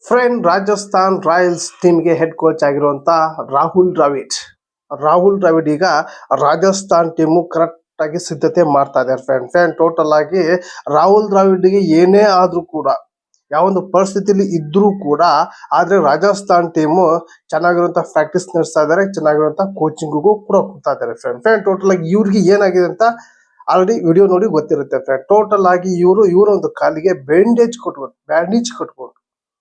Friend, Rajasthan Royals ಟೀಮ್ಗೆ head coach ಆಗಿರುವಂತ ರಾಹುಲ್ ದ್ರಾವಿಡ್ ಈಗ ರಾಜಸ್ಥಾನ್ ಟೀಮು ಕರೆಕ್ಟ್ ಆಗಿ ಸಿದ್ಧತೆ ಮಾಡ್ತಾ ಇದ್ದಾರೆ. ಫ್ರೆಂಡ್ ಟೋಟಲ್ ಆಗಿ ರಾಹುಲ್ ದ್ರಾವಿಡ್ಗೆ ಏನೇ ಆದ್ರೂ ಕೂಡ, ಯಾವೊಂದು ಪರಿಸ್ಥಿತಿಲಿ ಇದ್ರೂ ಕೂಡ, ಆದ್ರೆ ರಾಜಸ್ಥಾನ್ ಟೀಮು ಚೆನ್ನಾಗಿರುವಂತ ಪ್ರಾಕ್ಟೀಸ್ ನಡೆಸ್ತಾ ಇದ್ದಾರೆ, ಚೆನ್ನಾಗಿರುವಂತ ಕೋಚಿಂಗ್ಗೂ ಕೂಡ ಹೋಗ್ತಾ ಇದ್ದಾರೆ. ಫ್ರೆಂಡ್ ಟೋಟಲ್ ಆಗಿ ಇವ್ರಿಗೆ ಏನಾಗಿದೆ ಅಂತ ಆಲ್ರೆಡಿ ವಿಡಿಯೋ ನೋಡಿ ಗೊತ್ತಿರುತ್ತೆ. ಫ್ರೆಂಡ್ ಟೋಟಲ್ ಆಗಿ ಇವರ ಒಂದು ಕಾಲಿಗೆ ಬ್ಯಾಂಡೇಜ್ ಕಟ್ಕೊಂಡು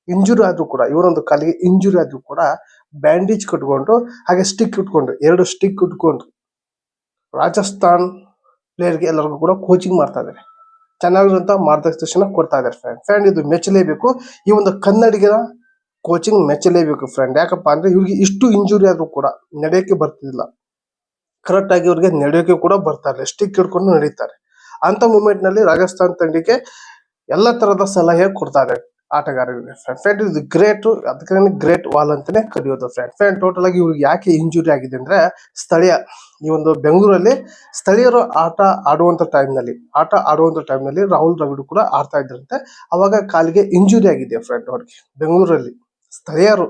ಇಂಜುರಿ ಆದ್ರೂ ಕೂಡ, ಇವರೊಂದು ಕಾಲಿಗೆ ಇಂಜುರಿ ಆದ್ರೂ ಕೂಡ ಬ್ಯಾಂಡೇಜ್ ಕಟ್ಕೊಂಡು, ಹಾಗೆ ಸ್ಟಿಕ್ ಇಟ್ಕೊಂಡು, 2 ಸ್ಟಿಕ್ ಇಟ್ಕೊಂಡು ರಾಜಸ್ಥಾನ್ ಪ್ಲೇಯರ್ಗೆ ಎಲ್ಲರಿಗೂ ಕೂಡ ಕೋಚಿಂಗ್ ಮಾಡ್ತಾ ಇದ್ದಾರೆ. ಚೆನ್ನಾಗಿರುವಂತ ಮಾರ್ಗದರ್ಶನ ಕೊಡ್ತಾ ಇದ್ದಾರೆ. ಫ್ರೆಂಡ್ ಇದು ಮೆಚ್ಚಲೇಬೇಕು. ಈ ಒಂದು ಕನ್ನಡಿಗರ ಕೋಚಿಂಗ್ ಮೆಚ್ಚಲೇಬೇಕು ಫ್ರೆಂಡ್. ಯಾಕಪ್ಪ ಅಂದ್ರೆ ಇವ್ರಿಗೆ ಇಷ್ಟು ಇಂಜುರಿ ಆದ್ರೂ ಕೂಡ ನಡೆಯಕ್ಕೆ ಬರ್ತಿಲ್ಲ, ಕರೆಕ್ಟ್ ಆಗಿ ಇವ್ರಿಗೆ ನಡೆಯೋಕೆ ಕೂಡ ಬರ್ತಾ ಇಲ್ಲ, ಸ್ಟಿಕ್ ಹಿಡ್ಕೊಂಡು ನಡೀತಾರೆ. ಅಂತ ಮೂಮೆಂಟ್ ನಲ್ಲಿ ರಾಜಸ್ಥಾನ್ ತಂಡಕ್ಕೆ ಎಲ್ಲ ತರದ ಸಲಹೆ ಕೊಡ್ತಾ ಇದೆ ಆಟಗಾರರಿಗೆ. ಫ್ರೆಂಡ್ ಇದು ಗ್ರೇಟ್, ಅದಕ್ಕೆ ಗ್ರೇಟ್ ವಾಲ್ ಅಂತಾನೆ ಕರೆಯೋದು. ಫ್ರೆಂಡ್ ಟೋಟಲ್ ಆಗಿ ಇವ್ರಿಗೆ ಯಾಕೆ ಇಂಜುರಿ ಆಗಿದೆ ಅಂದ್ರೆ, ಈ ಒಂದು ಬೆಂಗಳೂರಲ್ಲಿ ಸ್ಥಳೀಯರು ಆಟ ಆಡುವಂತ ಟೈಮ್ ನಲ್ಲಿ ರಾಹುಲ್ ದ್ರಾವಿಡ್ ಕೂಡ ಆಡ್ತಾ ಇದ್ರಂತೆ. ಅವಾಗ ಕಾಲಿಗೆ ಇಂಜುರಿ ಆಗಿದೆ ಫ್ರೆಂಡ್. ಅವ್ರಿಗೆ ಬೆಂಗಳೂರಲ್ಲಿ ಸ್ಥಳೀಯರು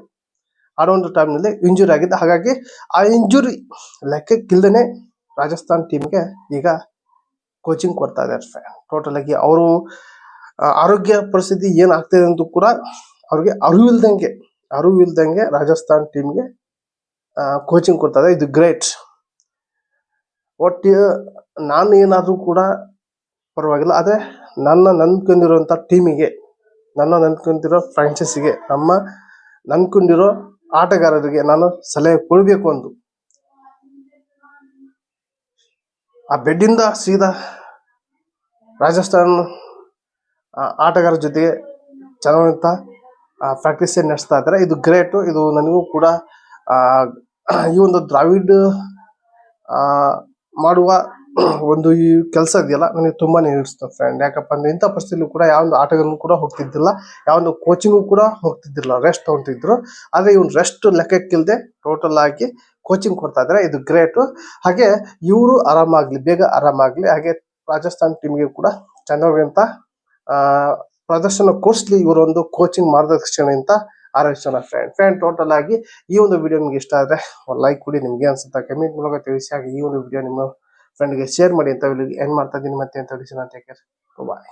ಆಡುವಂತ ಟೈಮ್ ನಲ್ಲಿ ಇಂಜುರಿ ಆಗಿದೆ. ಹಾಗಾಗಿ ಆ ಇಂಜುರಿ ಲೆಕ್ಕಕ್ಕಿಲ್ದೇನೆ ರಾಜಸ್ಥಾನ್ ಟೀಮ್ಗೆ ಈಗ ಕೋಚಿಂಗ್ ಕೊಡ್ತಾ ಇದ್ದಾರೆ. ಟೋಟಲ್ ಆಗಿ ಅವರು ಆರೋಗ್ಯ ಪರಿಸ್ಥಿತಿ ಏನಾಗ್ತದೆ ಅಂತ ಕೂಡ ಅವ್ರಿಗೆ ಅರಿವಿಲ್ದಂಗೆ ರಾಜಸ್ಥಾನ್ ಟೀಮ್ಗೆ ಕೋಚಿಂಗ್ ಕೊಡ್ತಾರೆ. ಇದು ಗ್ರೇಟ್. ಒಟ್ಟು ನಾನು ಏನಾದ್ರೂ ಕೂಡ ಪರವಾಗಿಲ್ಲ, ಆದ್ರೆ ನನ್ನ ನಂಬ್ಕೊಂಡಿರುವಂತ ಟೀಮಿಗೆ, ನನ್ನ ನಂಬ್ಕೊಂಡಿರೋ ಫ್ರಾಂಚೈಸಿಗೆ, ನಂಬ್ಕೊಂಡಿರೋ ಆಟಗಾರರಿಗೆ ನಾನು ಸಲಹೆ ಕೊಡಬೇಕು ಅಂದು ಆ ಬೆಡ್ಡಿಂದ ಸೀದಾ ರಾಜಸ್ಥಾನ್ ಆಟಗಾರ ಜೊತೆಗೆ ಚೆನ್ನಾಗಿರುವಂತ ಪ್ರಾಕ್ಟೀಸ್ ನಡೆಸ್ತಾ ಇದ್ದಾರೆ. ಇದು ಗ್ರೇಟ್. ಇದು ನನಗೂ ಕೂಡ ಈ ಒಂದು ದ್ರಾವಿಡ್ ಮಾಡುವ ಒಂದು ಈ ಕೆಲಸ ಇದೆಯಲ್ಲ, ನನಗೆ ತುಂಬಾನೇ ಇಷ್ಟ ಫ್ರೆಂಡ್. ಯಾಕಪ್ಪ ಅಂದ್ರೆ ಇಂಥ ಪರಿಸ್ಥಿತಿಯಲ್ಲಿ ಕೂಡ ಯಾವೊಂದು ಆಟಗಾರನು ಕೂಡ ಹೋಗ್ತಿದ್ದಿಲ್ಲ, ಯಾವೊಂದು ಕೋಚಿಂಗು ಕೂಡ ಹೋಗ್ತಿದ್ದಿಲ್ಲ, ರೆಸ್ಟ್ ತಗೊಂತಿದ್ರು. ಆದ್ರೆ ಇವ್ನು ರೆಸ್ಟ್ ಲೆಕ್ಕಕ್ಕಿಲ್ದೆ ಟೋಟಲ್ ಆಗಿ ಕೋಚಿಂಗ್ ಕೊಡ್ತಾ ಇದ್ದಾರೆ. ಇದು ಗ್ರೇಟ್. ಹಾಗೆ ಇವರು ಬೇಗ ಆರಾಮಾಗ್ಲಿ. ಹಾಗೆ ರಾಜಸ್ಥಾನ್ ಟೀಮ್ಗೆ ಕೂಡ ಚೆನ್ನಾಗಿರುವಂತ ಪ್ರದರ್ಶನ ಕೊಡಿಸ್ಲಿ ಇವರೊಂದು ಕೋಚಿಂಗ್ ಮಾರ್ಗದರ್ಶನ ಅಂತ ಆರೈಸೋಣ ಫ್ರೆಂಡ್. ಟೋಟಲ್ ಆಗಿ ಈ ಒಂದು ವಿಡಿಯೋ ನಿಮ್ಗೆ ಇಷ್ಟ ಆದ್ರೆ ಲೈಕ್ ಕೊಡಿ. ನಿಮ್ಗೆ ಅನ್ಸುತ್ತಾ ಕಮೆಂಟ್ ಮೂಲಕ ತಿಳಿಸಿ. ಹಾಗೆ ಈ ಒಂದು ವಿಡಿಯೋ ನಿಮ್ಮ ಫ್ರೆಂಡ್ಗೆ ಶೇರ್ ಮಾಡಿ ಅಂತ ಎಂಡ್ ಮಾಡ್ತಾ ಇದ್ದೀನಿ. ಮತ್ತೆ ಅಂತ ತಿಳಿಸಿ. ಬಾಯ್.